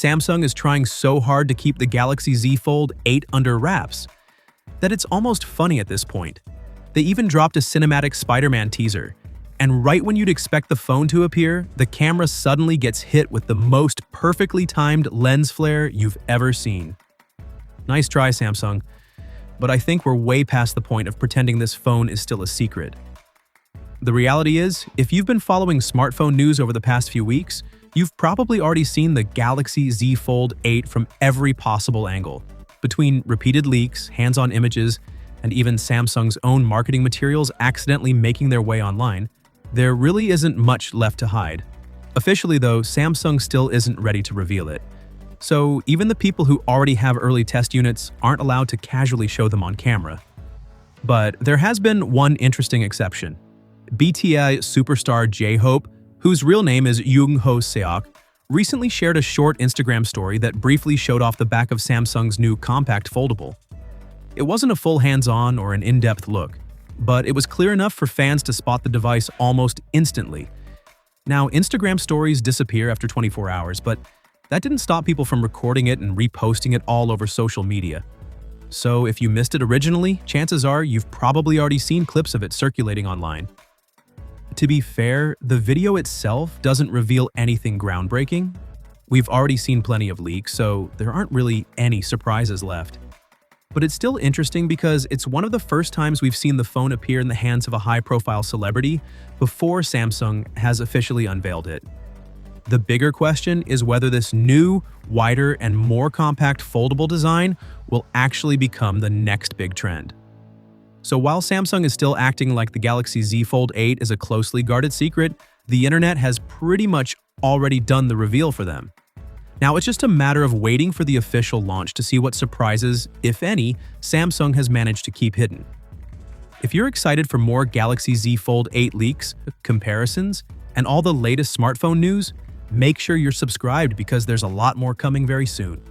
Samsung is trying so hard to keep the Galaxy Z Fold 8 under wraps that it's almost funny at this point. They even dropped a cinematic Spider-Man teaser, and right when you'd expect the phone to appear, the camera suddenly gets hit with the most perfectly timed lens flare you've ever seen. Nice try, Samsung, but I think we're way past the point of pretending this phone is still a secret. The reality is, if you've been following smartphone news over the past few weeks, you've probably already seen the Galaxy Z Fold 8 from every possible angle. Between repeated leaks, hands-on images, and even Samsung's own marketing materials accidentally making their way online, there really isn't much left to hide. Officially though, Samsung still isn't ready to reveal it. So even the people who already have early test units aren't allowed to casually show them on camera. But there has been one interesting exception. BTS superstar J-Hope, whose real name is Yoon Ho Seok, recently shared a short Instagram story that briefly showed off the back of Samsung's new compact foldable. It wasn't a full hands-on or an in-depth look, but it was clear enough for fans to spot the device almost instantly. Now, Instagram stories disappear after 24 hours, but that didn't stop people from recording it and reposting it all over social media. So if you missed it originally, chances are you've probably already seen clips of it circulating online. To be fair, the video itself doesn't reveal anything groundbreaking. We've already seen plenty of leaks, so there aren't really any surprises left. But it's still interesting because it's one of the first times we've seen the phone appear in the hands of a high-profile celebrity before Samsung has officially unveiled it. The bigger question is whether this new, wider, and more compact foldable design will actually become the next big trend. So while Samsung is still acting like the Galaxy Z Fold 8 is a closely guarded secret, the internet has pretty much already done the reveal for them. Now it's just a matter of waiting for the official launch to see what surprises, if any, Samsung has managed to keep hidden. If you're excited for more Galaxy Z Fold 8 leaks, comparisons, and all the latest smartphone news, make sure you're subscribed because there's a lot more coming very soon.